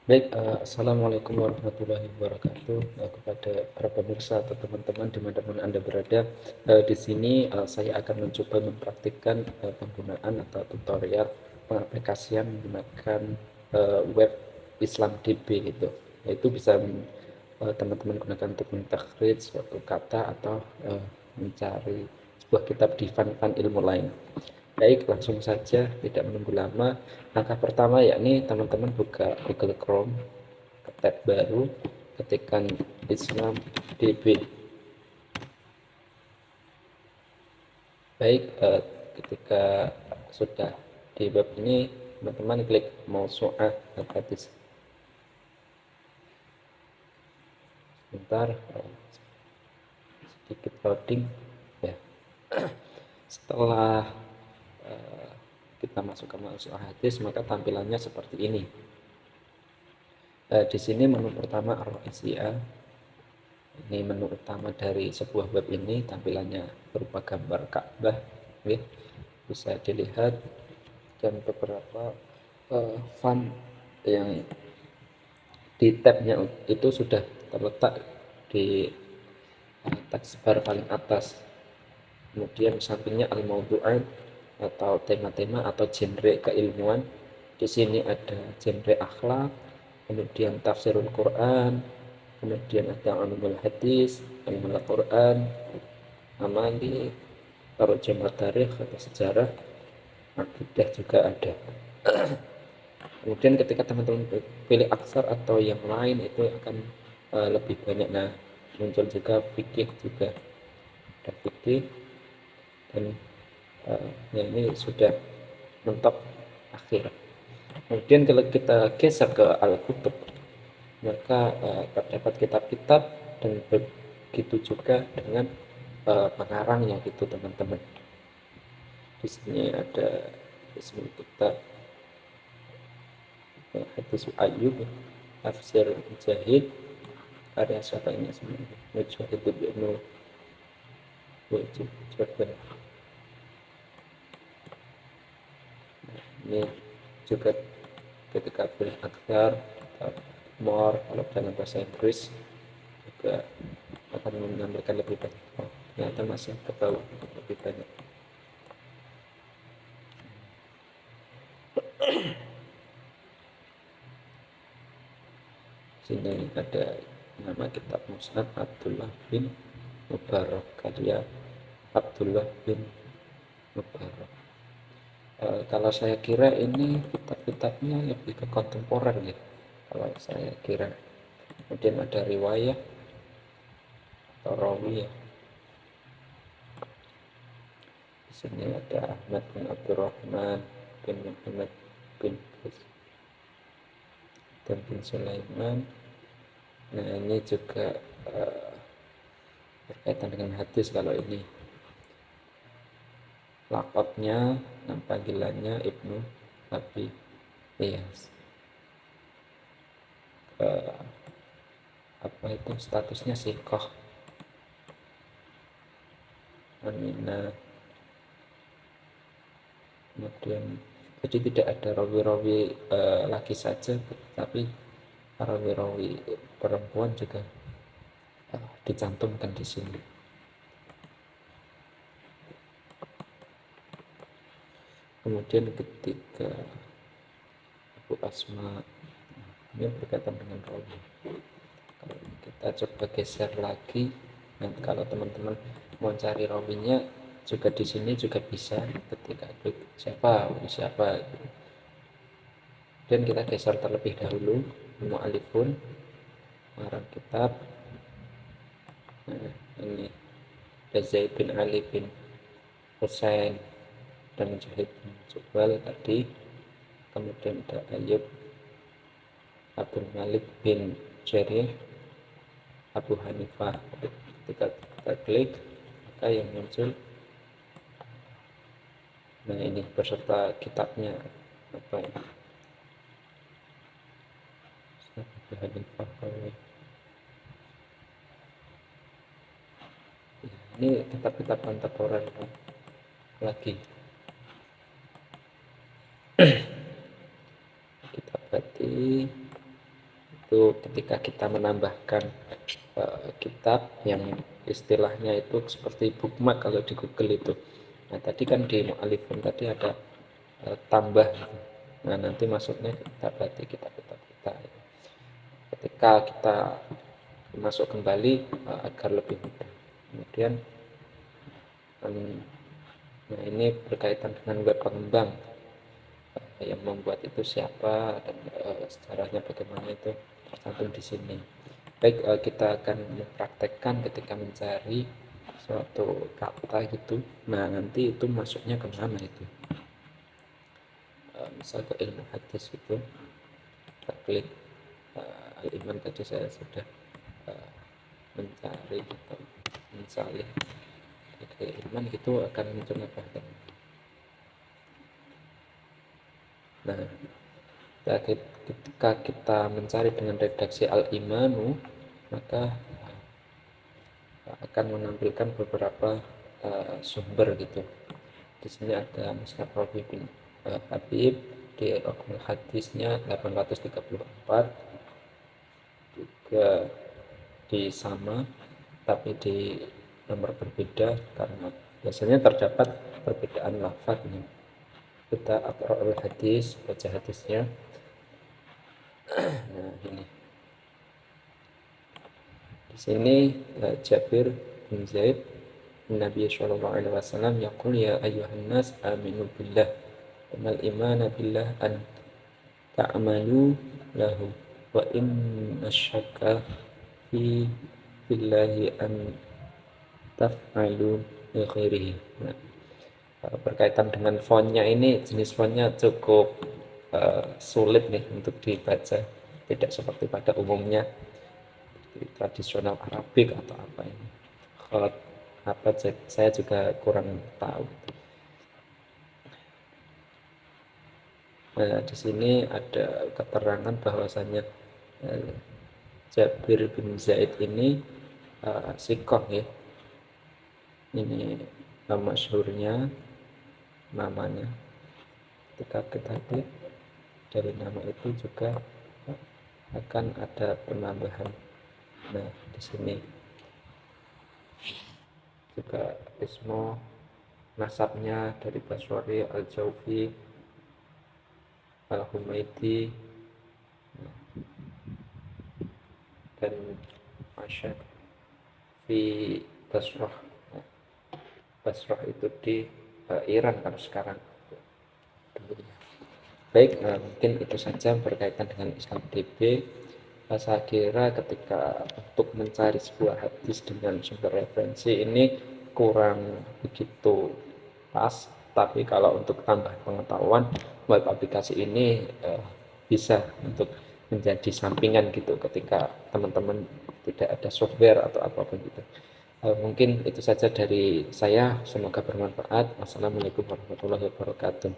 Baik, assalamualaikum warahmatullahi wabarakatuh kepada para pemirsa atau teman-teman dimanapun Anda berada. Di sini saya akan mencoba mempraktikkan penggunaan atau tutorial pengaplikasian menggunakan web IslamDB itu. Yaitu bisa teman-teman gunakan untuk mentakhrij suatu kata atau mencari sebuah kitab di fan-fan ilmu lain. Baik, langsung saja, tidak menunggu lama. Langkah pertama yakni teman-teman buka Google Chrome, ke tab baru, ketikkan Islam DB. Baik, ketika sudah di web ini, teman-teman klik Mausu'ah Al-Hadis. Sebentar, sedikit loading. Ya. Setelah kita masuk ke Mausu'ah Hadis, maka tampilannya seperti ini. Di sini menu pertama Ar-Raisiyah. Ini menu utama dari sebuah web ini, tampilannya berupa gambar Ka'bah, ya. Bisa dilihat dan beberapa font yang di tabnya itu sudah terletak di taskbar paling atas. Kemudian sampingnya al-mawdu'at atau tema-tema atau genre keilmuan. Di sini ada genre akhlak, kemudian tafsirul Quran, kemudian ada ulumul hadis, ilmu Quran, amali, tarjamah tarikh atau sejarah, akidah juga ada. Kemudian ketika teman-teman pilih aksar atau yang lain itu akan lebih banyak. Nah, muncul juga fikih juga, ada fikih dan ini sudah mentok akhir. Kemudian kalau kita geser ke Al-Kutub, maka terdapat kitab-kitab dan begitu juga dengan pengarangnya gitu teman-teman. Di sini ada Ismul Kitab, Hadis Ayyub, Tafsir Mujahid, karya siapa ini sebenarnya? Mujahid bin Wajib. Ini juga ketika pilih akhtar atau more kalau dalam bahasa Inggris juga akan menambahkan lebih banyak. Oh, ternyata masih ke bawah lebih banyak. Sini ada nama kitab Mus'ab Abdullah bin Mubarak, karya Abdullah bin Mubarak. Kalau saya kira ini kitab-kitabnya lebih ke kontemporer ya, kalau saya kira. Kemudian ada riwayah atau rawi ya. Di sini ada Ahmad bin Abdurrahman bin Muhammad bin Bus dan bin Sulaiman. Nah, ini juga berkaitan dengan hadis. Kalau ini lakopnya, panggilannya Ibnu Abi Iyas. Apa itu statusnya sikoh, Aminah. Kemudian jadi tidak ada rawi-rawi laki saja, tapi rawi-rawi perempuan juga dicantumkan di sini. Kemudian ketika Abu Asma, ini berkaitan dengan rawi. Kalau kita coba geser lagi, dan kalau teman-teman mau cari rawinya juga di sini juga bisa, ketika klik siapa. Dan kita geser terlebih dahulu mu'alifun, marang kitab. Nah, ini ada Zaid bin Ali bin Husain dan Mujahid bin Jubal tadi. Kemudian ada Ayub Abdul Malik bin Jarih, Abu Hanifah. Ketika kita klik, maka yang muncul, nah ini beserta kitabnya apa ya, Abu Hanifah. Ini kitab-kitab kontemporer lagi. Kita berarti itu ketika kita menambahkan kitab yang istilahnya itu seperti bookmark kalau di Google itu. Nah tadi kan di mu'alifun tadi ada tambah. Nah nanti masuknya kita berarti kitab-kitab kita. Ketika kita masuk kembali agar lebih mudah. Kemudian nah ini berkaitan dengan web pengembang, yang membuat itu siapa dan sejarahnya bagaimana itu tercantum di sini. Baik, kita akan mempraktekkan ketika mencari suatu kata gitu. Nah nanti itu masuknya ke mana itu, misal ke ilmu hadis itu, kita klik al-iman tadi saya sudah mencari gitu, misalnya ke iman itu akan muncul apa. Nah ketika kita mencari dengan redaksi al-imanu, maka akan menampilkan beberapa sumber gitu. Di sini ada Musnad Rabi bin Habib di raqam hadisnya 834, juga di sama tapi di nomor berbeda karena biasanya terdapat perbedaan lafaz nih. Kita aqra'ul hadis, baca hadisnya. Nah ini di sini Jabir bin Zaid Nabi sallallahu alaihi wasallam yaqul ya ayyuhan nas aminu billah wal imana billah an ta'malu lahu wa inna syakka fi billahi an taf'alu li khairihi. Nah, berkaitan dengan fontnya ini, jenis fontnya cukup sulit nih untuk dibaca, tidak seperti pada umumnya di tradisional Arabik atau apa ini. Kalau apa saya juga kurang tahu. Nah, di sini ada keterangan bahwasannya Jabir bin Zaid ini sikoh ya. Ini masyhurnya namanya. Ketika kita klik dari nama itu juga akan ada penambahan. Nah, di sini juga ismo nasabnya dari Baswari Al-Jaufi Al-Humaidi dan Masyad di Basrah. Basrah itu di Iran kalau sekarang. Baik, mungkin itu saja berkaitan dengan Islam DB. Saya kira ketika untuk mencari sebuah hadis dengan sumber referensi ini kurang begitu pas, tapi kalau untuk tambah pengetahuan, web aplikasi ini bisa untuk menjadi sampingan gitu ketika teman-teman tidak ada software atau apapun gitu. Mungkin itu saja dari saya, semoga bermanfaat. Wassalamualaikum warahmatullahi wabarakatuh.